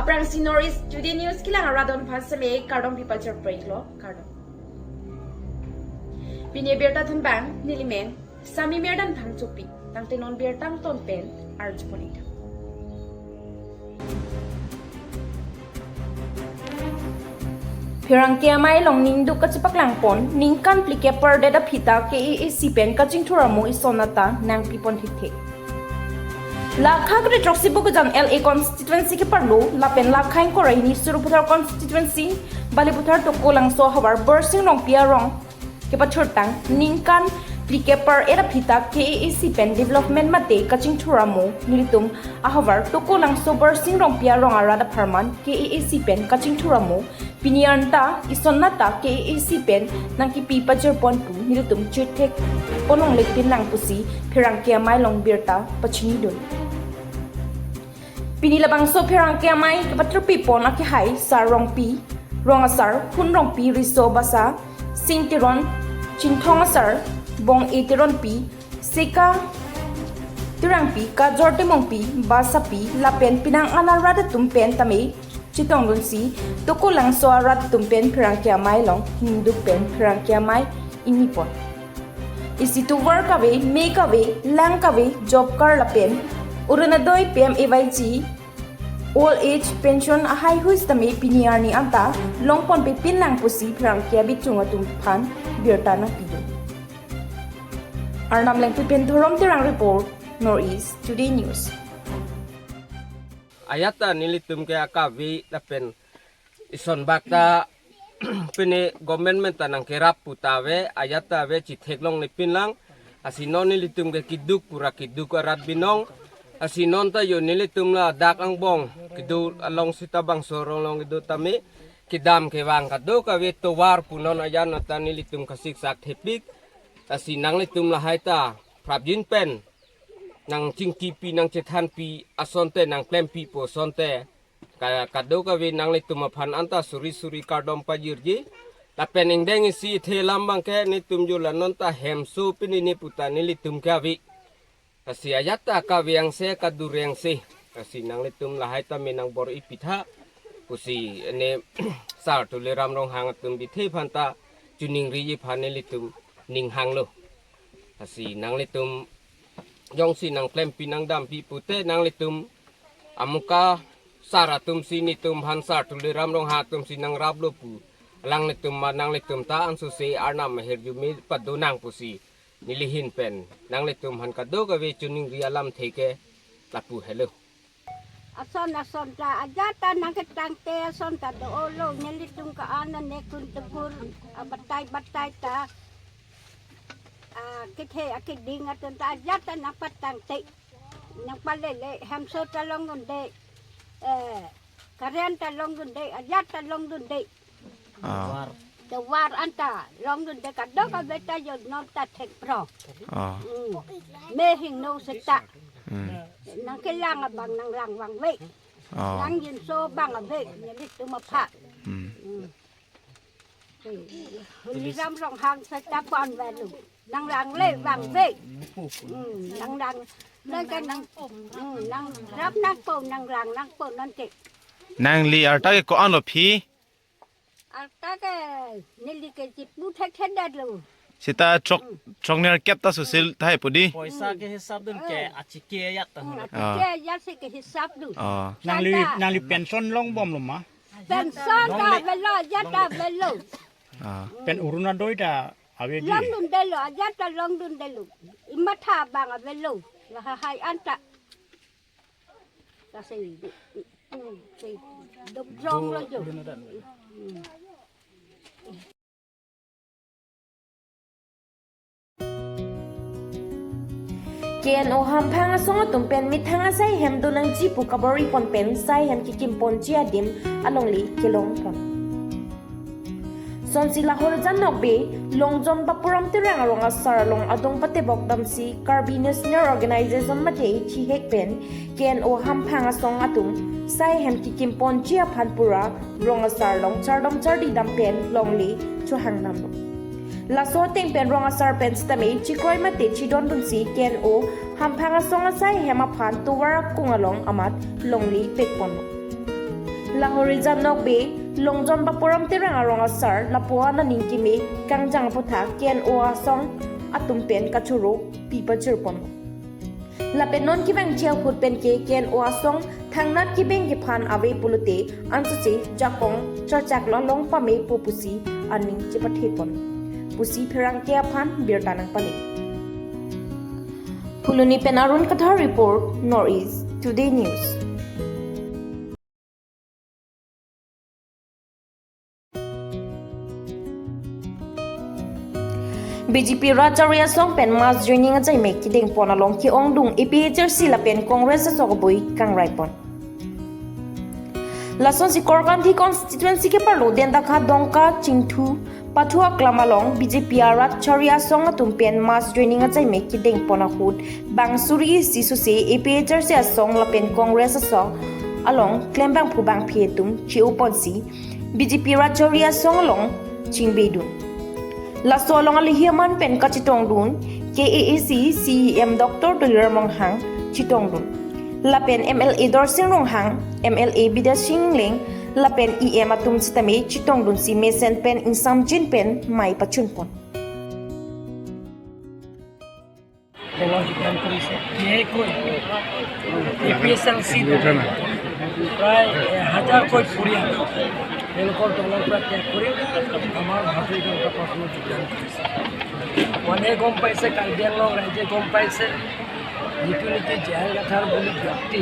Aprang si Norris Today News kilang aradon pasame kardong pipacer break lo kardong. Pinebirta thunbang nilimen sami merdan phang chupi tangte non birtang ton pen arjponita. Pirang kiamay long ningdu kacipak langpon ningkan plike perde da phita ke sipen kaching thuramo isonata nang pipon hithe. Lakhak retroxibo gujan LA constituency ke parlo lapen lakhain ko rahini suruputhar constituency baliputhar to kolang so habar bursing rong pia rong ke pachurtang ningkan plike par era phita ke sipen development mate kaching thuramo nilitum ahavar to kolang so bursing rong pia rong arada pharman ke sipen kaching thuramo Pinianta isonata KAC pen nang kipi pajerpon pu nilitum chitek onong lekpin lang pusi pirang kiamay long birta pachinidon. Pinilabang so pirang kiamay kapatrupi pon akihai sa rongpi rongasar hun rongpi riso basa sintiron chinthongasar bong etiron pi seka tirangpi ka jorte mongpi basa pi lapen pinang alarada tumpen tame Chitong lunsi, toko lang so arat tumpen pirangkya mai long hindu pen pirangkya mai inipon. Isi tu work away, make away, lang away, job kar lapen, urunadoy PMAYG, old age pension ahay huis tami piniar ni anta, longpon pe pinlang pusi pirangkya bitunga tumpan, birta na pido. Arnam lang pipin thurom tirang report, Northeast Today News. Ayata nilitum ke akavi lapen ison bakta pini government tanang kerap putawe ayata we citeklong nipin lang asinon nilitum ke kiduk pura kiduk arat binong asinon ta yo nilitum la dak ang bong kidu along sitabang sorong long kidu tami kidam ke wang kadu kawe towar punon ayan ata nilitum kasik sak hepik asinang litum la haita prabjin pen nang cingkipi nang cetan pi asonte nang klempi po sonte kaya kado kawi nang litum aphan anta suri kardom pajirji tapen ingdeng si the lambang ke nitum jula nonta hemsu pini ni puta ni litum kawi asi ayata kawi yang se kadur yang se asi nang litum lahai ta minang bor ipitha usi ne sar tule ram rong hang tum bithe phanta juning ri phan ni litum ning hang lo asi nang litum Jong si nang klempi nang dampi pute nang litum amuka saratum sini tum hansar tuliram rong hatum si nang rablo pu lang litum manang litum ta ang susi arnam herjumi padunang pusi nilihin pen nang litum han kado gawe chuning rialam theke lapu hello ason ta ajata nang ketang te ason ta do olo nilitum ka anan ne kun tekur batai ta kithe akiding atun ta ajata na patang te nang palele hamso talong gunde karen talong gunde ajata long gunde the war anta long gunde kaddo ka beta yo non ta thek pro me hing no seta nang kelang abang nang lang wang we nang yin so bang abe ni tu ma pha ni ram rong hang seta pon ve lu nang lang le vàng ve nang nơi cái nang rap nang po nang non tệ nang li arta ke ko ano phi arta ke nili ke chip bu thek thek dat lu sita chok ner kep ta susil thai pudi Poisa ke hisab dun ke achike ya ta huna ke ya se ke hisab du nang li pension long bom luma pension ta velo ya ta velo pen uruna doida awe di long dun de lo ya ta long dun de lu imatha bang velo la hai anta ta se đục rong lo ju KNO hampang asong tumpen mithang asay hem dunang jipu kabori ponpen say hem kikimpon jiadim alongli kilong pon. Son sila horizon nokbe longjon bapuram tirang arong asar long adong patebok damsi carbinus near organization mate chi hekpen KNO hampang asong atum say hem kikimpon jia phanpura rong asar long chardom chardi dampen longli chuhang namlo. Laso ting pen rong asar pen stame chikroi mate chidon bunsi KNO hampang asong asay hema phan tuwar kungalong amat longli pekpon. Lahori Janok Be, Longjon Bapuram Terang Arong Asar, Lapuana Ninkime, Kangjang Pota, Ken Oa Song, Atumpen Kachuro, Pipa Chirpon. Lapenon Kibang Chia Putpen Ke, Ken Oa Song, Tangnat Kibeng Kipan Ave Pulute, Ansase, Jakong, Churchak Long Pame Popusi, Aning Chipatepon. Pusi Perang Keapan, Birtanang Pale. Puluni Penarun Katha Report, Northeast Today News. BJP Rajarya Song Pen Mas joining a make kidding Ponalong Ki Ongdung EPHRC La Pen Congress Sogboy Kang Raipon. Lason si Korganthi constituency ke parlo Dendaka Dongka Chingthu Patua Klamalong BJP Rajarya Song Tumpen Mas joining a make kidding Ponahud Bangsuri Sisuse EPHRC Song La Pen Congress Song along Klembang Pubang Pietum Chiuponsi BJP Rajarya Song along Chingbedun. La solong alihiaman pen ka chitong dun KAAC CEM Dr. Dolir Monghang chitong dun la pen MLA Dorsing Ronghang MLA Bidasing Ling la pen EM atum chitame chitong dun si mesen pen insam jin pen mai pachunpon প্রায় 1000 কোটি পরিয়াল এলকর দলের পৰা ত্যাগ কৰি আমাৰ ভাৰতীয় জনতা পাৰ্টিলৈ যোগদান কৰিছে। মানুহে গম পাইছে, কাৰ্বি আংলং ৰাইজে গম পাইছে, যিটো নেকি জেহাল গাথাৰ বুলি ব্যক্তি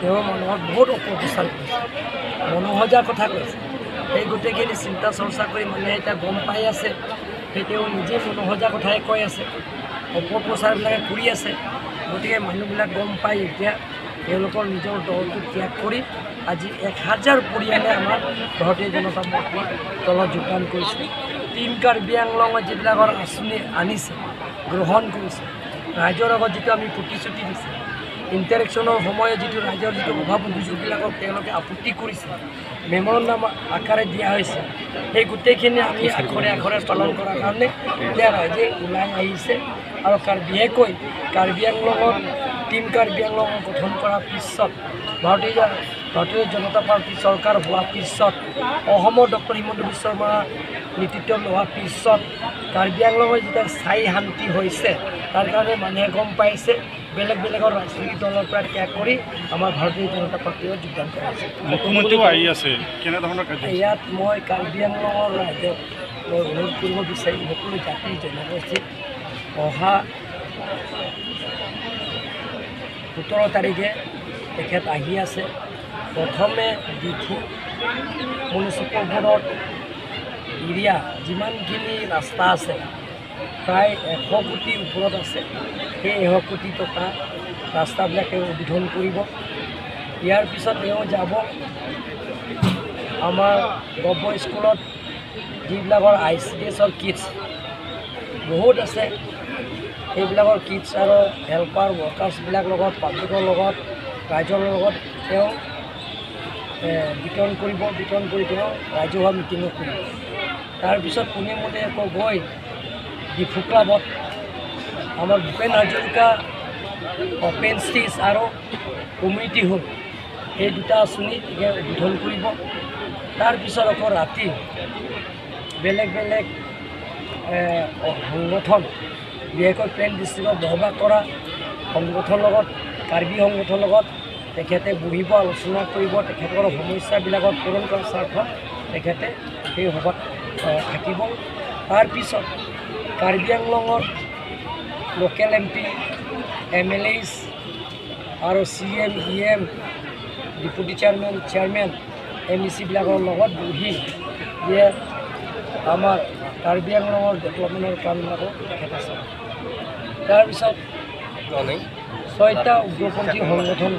তেওঁ মানুহক বহুত অপপ্ৰচাৰ কৰিছে, মনোহজাৰ কথা কৈছে। সেই গোটেইখিনি চিন্তা চৰ্চা কৰি মানুহে এতিয়া গম পাই আছে, সেই তেওঁ নিজে মনোহজাৰ কথাই কৈ আছে, অপপ্ৰচাৰবিলাকে কৰি আছে। গতিকে মানুহবিলাক গম পাই এতিয়া তেওঁলোকৰ নিজৰ দলটো ত্যাগ কৰি আজি 1000 পৰিয়ালে আমাৰ ভাৰতীয় জনতা পাৰ্টিৰ দলত যোগদান কৰিছে। টিম কাৰ্বি আংলঙত যিবিলাকৰ আঁচনি আনিছে, গ্ৰহণ কৰিছে, ৰাইজৰ আগত যিটো আমি প্ৰতিশ্ৰুতি দিছে, ইণ্টাৰেকশ্যনৰ সময়ত যিটো ৰাইজৰ যিটো অভাৱ অভিযোগবিলাকক তেওঁলোকে আপত্তি কৰিছে, মেমৰেণ্ডাম আকাৰে দিয়া হৈছে, সেই গোটেইখিনি আমি আখৰে আখৰে পালন কৰাৰ কাৰণে এতিয়া ৰাইজে ওলাই আহিছে। আৰু বিশেষকৈ কাৰ্বি আংলঙত টিম কাৰ্বি আংলং গঠন কৰাৰ পিছত ভাৰতীয় জনতা পাৰ্টি চৰকাৰ হোৱাৰ পিছত অসমৰ ডক্টৰ হিমন্ত বিশ্ব শৰ্মাৰ নেতৃত্ব লোৱাৰ পিছত কাৰ্বি আংলঙৰ যেতিয়া স্থায়ী শান্তি হৈছে, তাৰ কাৰণে মানুহে গম পাইছে বেলেগ বেলেগৰ ৰাজনৈতিক দলৰ পৰা ত্যাগ কৰি আমাৰ ভাৰতীয় জনতা পাৰ্টিত যোগদান কৰিছে। মুখ্যমন্ত্ৰীও আহি আছে, কেনেধৰণৰ কাৰ্য? ইয়াত মই কাৰ্বি আংলঙৰ ৰাইজক অনুৰোধ কৰিব বিচাৰিম, সকলো জাতি জনগোষ্ঠীক অহা 17 তাৰিখে তেখেত আহি আছে। প্ৰথমে ডিফু মিউনিচিপেল বৰ্ডৰ এৰিয়া যিমানখিনি ৰাস্তা আছে প্ৰায় 100 কোটিৰ ওপৰত আছে, সেই 100 কোটি টকা ৰাস্তাবিলাক তেওঁ উদ্বোধন কৰিব। ইয়াৰ পিছত তেওঁ যাব আমাৰ গভ স্কুলত যিবিলাকৰ ICDSৰ কিটছ বহুত আছে, সেইবিলাকৰ কিটছ আৰু হেল্পাৰ ৱৰ্কাৰ্ছবিলাক লগত পাব্লিকৰ লগত ৰাইজৰ লগত তেওঁ বিতৰণ কৰিব। বিতৰণ কৰি তেওঁ ৰাজহুৱা মিটিঙো কৰিব। তাৰপিছত পোনে আকৌ গৈ ডিফু ক্লাবত আমাৰ ভূপেন হাজৰিকা অপেন ষ্টেজ আৰু কমিউনিটি হল এই দুটা আঁচনি উদ্বোধন কৰিব। তাৰপিছত আকৌ ৰাতি বেলেগ বেলেগ সংগঠন, বিশেষকৈ প্লেন ডিষ্ট্ৰিক্টত বসবাস কৰা সংগঠনৰ লগত, কাৰ্বি সংগঠনৰ লগত তেখেতে বহিব, আলোচনা কৰিব। তেখেতৰ সমস্যাবিলাকত পূৰণ কৰাৰ স্বাৰ্থত তেখেতে সেই সভাত থাকিব। তাৰপিছত কাৰ্বি আংলঙৰ লোকেল MP, MLAs আৰু CM, EM, ডেপুটি চেয়াৰমেন, MECবিলাকৰ লগত বহি যে আমাৰ কাৰ্বি আংলঙৰ ডেভেলপমেণ্টৰ কামবিলাকো তেখেতে চাব। তাৰপিছত 6টা উগ্ৰপন্থী সংগঠন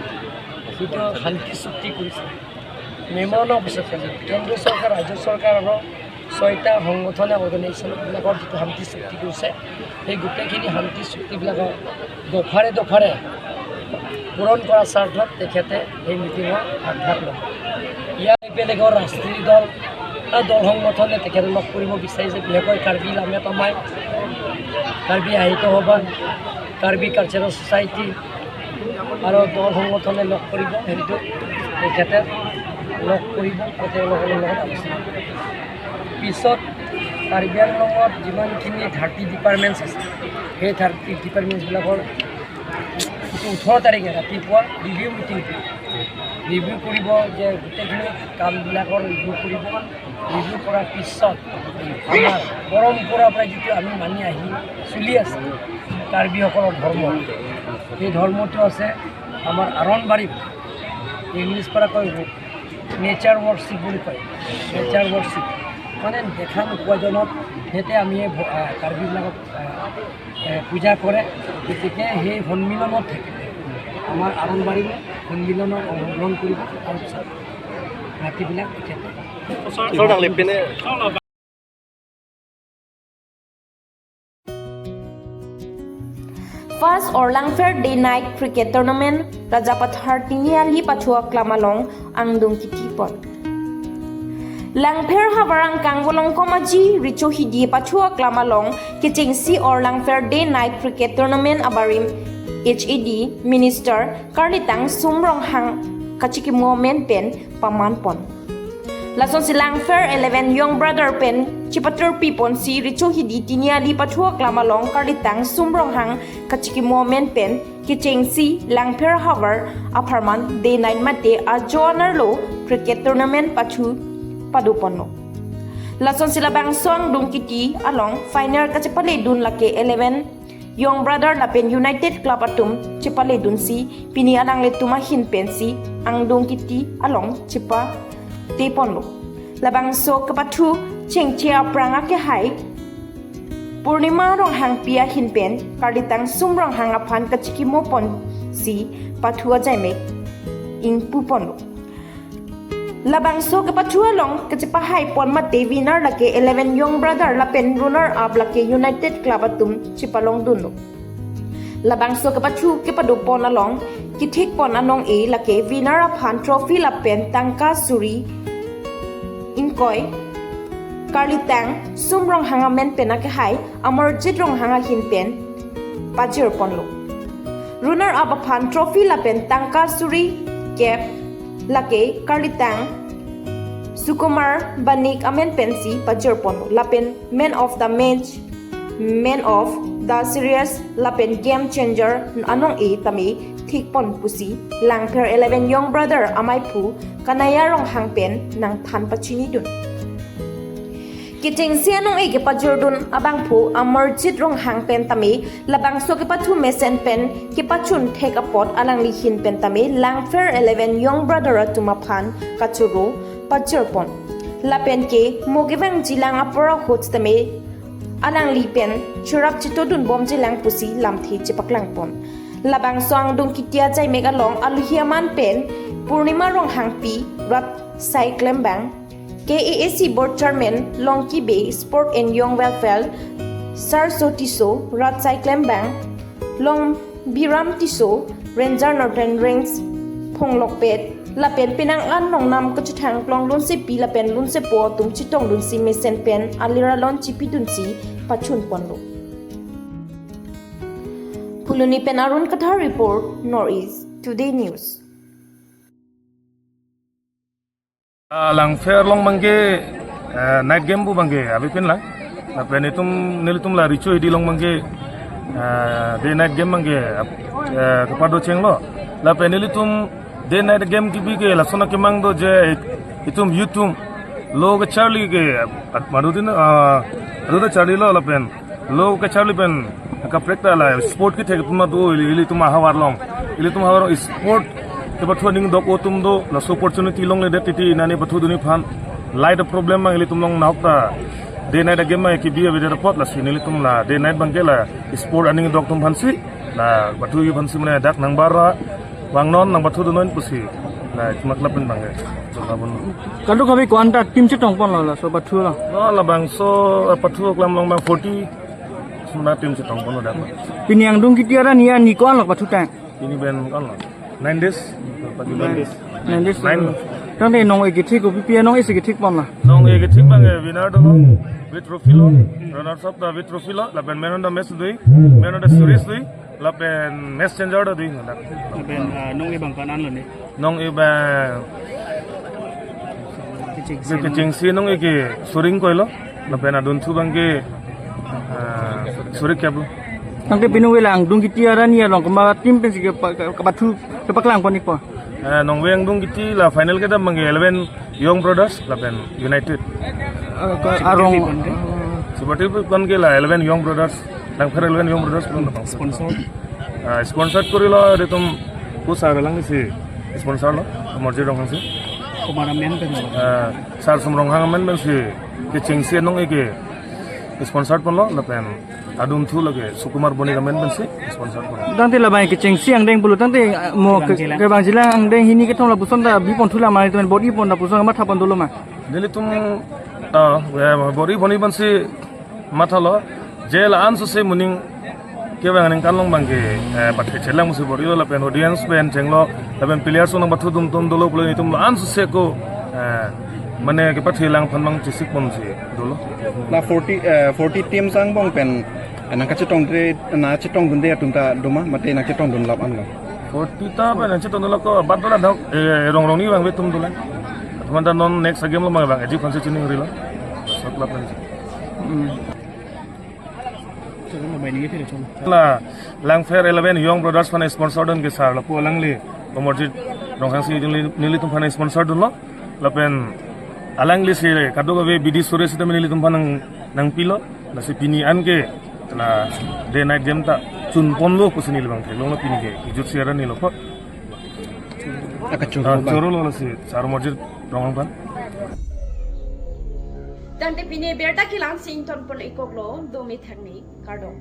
যিটো শান্তি চুক্তি কৰিছে, মেমৰেণ্ডামৰ পিছত কেন্দ্ৰীয় চৰকাৰ, ৰাজ্য চৰকাৰ আৰু 6টা সংগঠনে অৰ্গেনাইজেশ্যনবিলাকৰ যিটো শান্তি চুক্তি কৰিছে, সেই গোটেইখিনি শান্তি চুক্তিবিলাকৰ দফাৰে দফাৰে পূৰণ কৰাৰ স্বাৰ্থত তেখেতে এই মিটিঙত আগভাগ ল'ব। ইয়াৰ বেলেগৰ ৰাজনীতি দল সংগঠনে তেখেতে লগ কৰিব বিচাৰিছে, বিশেষকৈ কাৰ্বি লামে তমাই, কাৰ্বি সাহিত্য সভা, কাৰ্বি কালচাৰেল ছ'চাইটি আৰু দল সংগঠনে লগ কৰিব। সেইটো তেখেতে লগ কৰিব তেওঁলোকৰ লগত আলোচনা কৰে পিছত কাৰ্বি আংলঙত যিমানখিনি 30 ডিপাৰ্টমেণ্টছ আছে সেই 30 ডিপাৰ্টমেণ্টছবিলাকৰ 18 তাৰিখে ৰাতিপুৱা ৰিভিউ মিটিং ৰিভিউ কৰিব যে গোটেইখিনি কামবিলাকৰ ৰিভিউ কৰিব ৰিভিউ কৰাৰ পিছত আমাৰ পৰম্পৰাৰ পৰা যিটো আমি মানি আহি চলি আছে কাৰ্বিসকলৰ ধৰ্ম সেই ধৰ্মটো আছে আমাৰ আৰণবাৰী ইংলিছ পৰা কয় নেচাৰ ৱৰ্শ্বিপ বুলি কয় নেচাৰ ৱৰ্শ্বিপ মানে দেখা নোপোৱাজনক সিহঁতে আমি কাৰ্বিবিলাকক পূজা কৰে গতিকে সেই সন্মিলনত থাকে আমাৰ আৰণবাৰীলৈ সন্মিলনত অংশগ্ৰহণ কৰিব তাৰপিছত ৰাতিবিলাক First Orlangfair Day Night Cricket Tournament Rajapathar Tiniali Pathua Klamalong Angdung Kitipon Langfair Havarang Kangvolong Komaji Richo Hidi Pathua Klamalong Kitchingsi Orlangfair Day Night Cricket Tournament Abarim HED Minister Karlitang Sumrong Hang Kachikimo Men Pen Pamanpon Lason silang Fair 11 Young Brother Pen Chipatur Pipon si Richo Hidi Tiniali Pathua Klamalong Karlitang Sumrong Hang Kachikimo Men Pen Kicheng si Langfair Havar Aparman Day Night Mate a Joanar Lo Cricket Tournament Pathu Padupono Lason sila bang song dung kiti along final kachipale dun lake 11 Young Brother Lapen United Club Atum Chipale dun si Pini anang letuma hin pensi ang dung kiti along chipa Teponlo Labang so kapathu chengchea pranga ke hai Purnima rong hang pia hin pen Karlitang sumrong hang aphan kachikimo pon si pathua jaime ing puponlo Labang so kapathu along kachipa hai pon mate winner lake 11 Young Brother Lapen runner up lake United Club Atum chipalong dunlo Labang so kapathu kepadu pon along Kithik pon anong e lake winner aphan trophy lapen tangka suri Inkoi Karlitang Sumrong hanga men penake hai Amarjit rong hanga hin pen Pajir ponlo Runner up upon trophy lapen tangka suri Cap Lake Karlitang Sukumar Banik amen pensi Pajir ponlo Lapen man of the match Man of the series Lapen game changer Anong e tami Thik pon pusi Langfair 11 Young Brother amai pu Kanaya rong hang pen Nang than pachini dun Kiting sianong ege pajurdun abang pu Amarjit rong hang pen tami Labang so kipatu mesen pen Kipachun take a pot alang lihin pen tami Langfair 11 Young Brother atumapan Kachuru Pajurpon Lapen ke Mogibang jilang apura hots tami Alang lipen Churap chitodun bom jilang pusi Lamthi chipaklang pon Labang soang dung kitia jai megalong aluhiaman pen Purnima rong hang pi Rat Sai Klembang KAAC Board Chairman Longki Bay Sport and Young Welfare Sar Sotiso Rat Sai Klembang Long Biram Tiso Ranger Northern Range Ponglok Pet Lapen pinang an nong nam kachutang klong lun se pi lapen lun se po tung chitong lun si mesen pen alira lon chipi dun si pachun ponlo Puluni Penarun Katha Report, Northeast Today News. Langfair long mangge night game bu mangge abi pin lang. Na penitum nilitum la richo idi long mangge day night game mangge kapado cheng lo. La penilitum day night game ki bi ke la sona ke mang do je itum youtube log charlie ke madudin aduda charlie lo la pen log ke charlie pen ka prekta la sport ki thek tuma do ili tuma hawar long ili tuma hawar sport ke bathu ning dok otum do la opportunity long le detiti nani bathu duni phan light problem ma ili tum long naukta day night game ma ki biya bidar pot la sinili tum la day night bangke la sport aning dok tum phansi la bathu yu phansi mane dak nang bara wangnon nang bathu dunon pusi la matlab pen bangai Kalau kami kuanta tim cetong pon la so bathu la la bang so pathu klam long bang 40 semua tim cetong pon dapat Piniang dung kitiara nia ni kon la bathu tang ini ben kan lah 9 days pagi 9 days 9 days 9 Tang de nong ege thik ko pia nong ese ge thik pon la nong ege thik bang winner do with trophy lo runners up the with trophy lo la ben man on the match dui man on the series dui la ben match changer do dui ben nong e bang panan lo ni nong e ba ke jengsi nong ke suring koilo la pena dun thu bangke surik kabu Nang te pinu welang dung kiti arani along kema tim pen sige ke batu ke paklang pon ikpo. nong weng dung kiti la final ke da bangke 11 young brothers la pen united Arong seperti kon ke la 11 young brothers lang fer 11 young brothers pun sponsor korilo de tum pusar lang si sponsor lo morje dong si komaramen pen. sar sumrong hang men ben si ke jengsi nong ke sponsor pun lo la pen adum thu lage sukumar boni gamen ben si sponsor pun Dang te labai ke chengsi ang deng bulu dang te mo ke bang jilang ang deng hini ke thong la puson da bi pon thula mai ten body pon da puson ma thapon dolo ma. dili tum bori boni ben si mathalo jel ansu se muning ke bang ning kalong bangke pathe chelang musi bori la pen audience pen chenglo la pen players on bathu tum dolo pulo ni tum ansu se ko mane ke pathe lang phanmang chisik pon si dolo La 40 team sang bong pen nang kacetong dre na cetong dunde atunta doma mate na cetong dun lap anlo 40 ta pen chetong dolo ko badra dok rong rong ni bang betum dolo teman non next game lo bang eji konse chining rilo sokla pen la lang fair 11 young brothers fan sponsor don ke sar la po lang li komorjit rong hang si nili tum fan sponsor don lo la pen alang li si kado be bidi sore si tam nili tum fan nang pilo la si pini an ke la day night game ta chun pon lo ko sinil bang thelo lo pini ke ijut siara ni lo ko choro lo si sar morjit rong hang fan Dante pine berta kilang sing ton pol ikoglo do mi thakni kardong